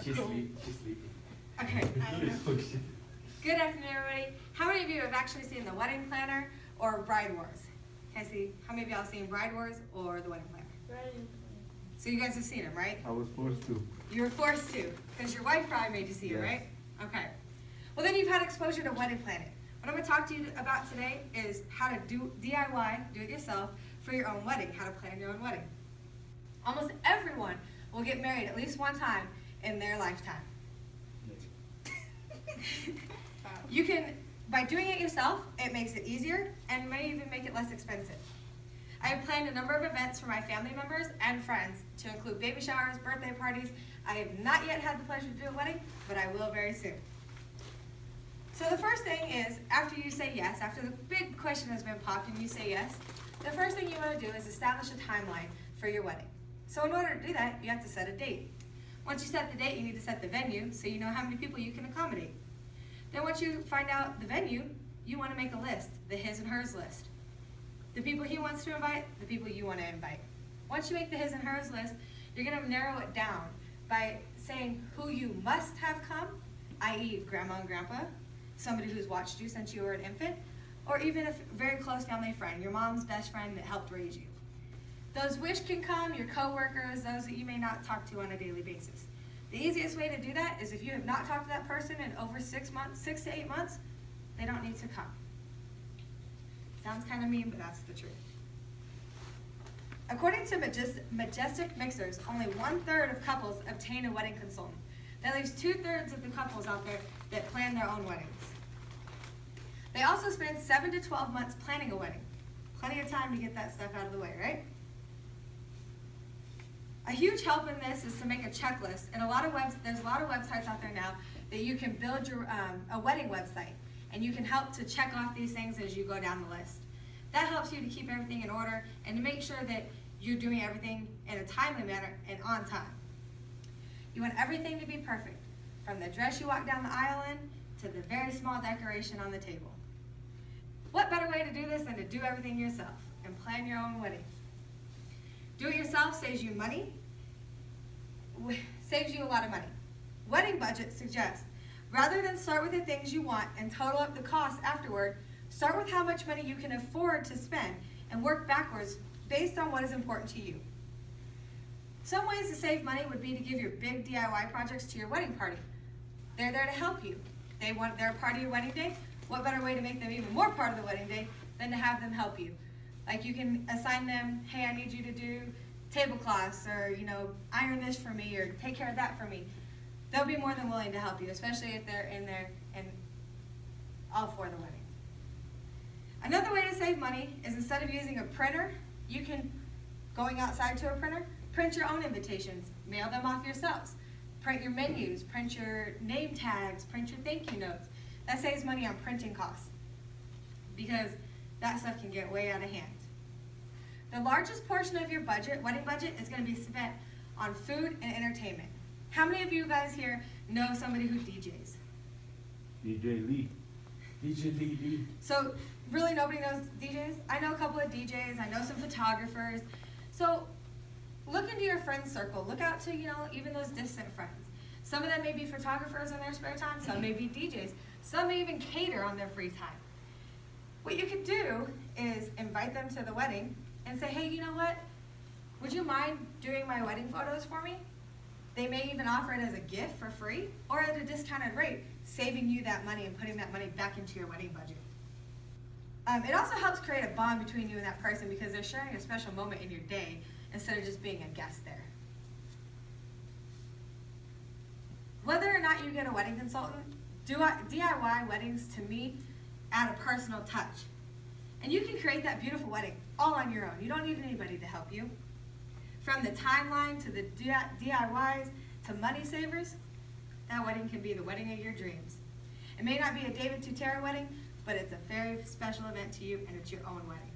She's sleeping. Okay. Good afternoon, everybody. How many of you have actually seen the Wedding Planner or Bride Wars? Can I see? How many of y'all have seen Bride Wars or the Wedding Planner? So you guys have seen them, right? I was forced to. You were forced to, because your wife probably made you see it, right? Okay. Well, then you've had exposure to wedding planning. What I'm going to talk to you about today is how to do DIY, do it yourself, for your own wedding, how to plan your own wedding. Almost everyone will get married at least one time in their lifetime. You can, by doing it yourself, it makes it easier and may even make it less expensive. I have planned a number of events for my family members and friends to include baby showers, birthday parties. I have not yet had the pleasure to do a wedding, but I will very soon. So the first thing is, after you say yes, after the big question has been popped and you say yes, the first thing you want to do is establish a timeline for your wedding. So in order to do that, you have to set a date. Once you set the date, you need to set the venue so you know how many people you can accommodate. Then once you find out the venue, you want to make a list, the his and hers list. The people he wants to invite, the people you want to invite. Once you make the his and hers list, you're going to narrow it down by saying who you must have come, i.e. grandma and grandpa, somebody who's watched you since you were an infant, or even a very close family friend, your mom's best friend that helped raise you. Those wish can come, your coworkers, those that you may not talk to on a daily basis. The easiest way to do that is if you have not talked to that person in over 6 months, 6 to 8 months, they don't need to come. Sounds kind of mean, but that's the truth. According to Majestic Mixers, only 1/3 of couples obtain a wedding consultant. That leaves 2/3 of the couples out there that plan their own weddings. They also spend 7 to 12 months planning a wedding. Plenty of time to get that stuff out of the way, right? A huge help in this is to make a checklist, and there's a lot of websites out there now that you can build your a wedding website, and you can help to check off these things as you go down the list. That helps you to keep everything in order and to make sure that you're doing everything in a timely manner and on time. You want everything to be perfect, from the dress you walk down the aisle in to the very small decoration on the table. What better way to do this than to do everything yourself and plan your own wedding? Do it yourself saves you money, saves you a lot of money. Wedding budget suggests, rather than start with the things you want and total up the cost afterward, start with how much money you can afford to spend and work backwards based on what is important to you. Some ways to save money would be to give your big DIY projects to your wedding party. They're there to help you. They're a part of your wedding day. What better way to make them even more part of the wedding day than to have them help you? Like you can assign them, hey, I need you to do tablecloths, or iron this for me, or take care of that for me. They'll be more than willing to help you, especially if they're in there and all for the wedding. Another way to save money is instead of using a printer, you can, going outside to a printer, print your own invitations, mail them off yourselves, print your menus, print your name tags, print your thank you notes. That saves money on printing costs because that stuff can get way out of hand. The largest portion of your wedding budget, is going to be spent on food and entertainment. How many of you guys here know somebody who DJs? DJ Lee. DJ Lee. So really nobody knows DJs? I know a couple of DJs. I know some photographers. So look into your friend circle. Look out to, even those distant friends. Some of them may be photographers in their spare time. Some may be DJs. Some may even cater on their free time. What you could do is invite them to the wedding and say, hey, you know what? Would you mind doing my wedding photos for me? They may even offer it as a gift for free or at a discounted rate, saving you that money and putting that money back into your wedding budget. It also helps create a bond between you and that person because they're sharing a special moment in your day instead of just being a guest there. Whether or not you get a wedding consultant, DIY weddings to me add a personal touch. And you can create that beautiful wedding all on your own. You don't need anybody to help you. From the timeline to the DIYs to money savers, that wedding can be the wedding of your dreams. It may not be a David Tutera wedding, but it's a very special event to you and it's your own wedding.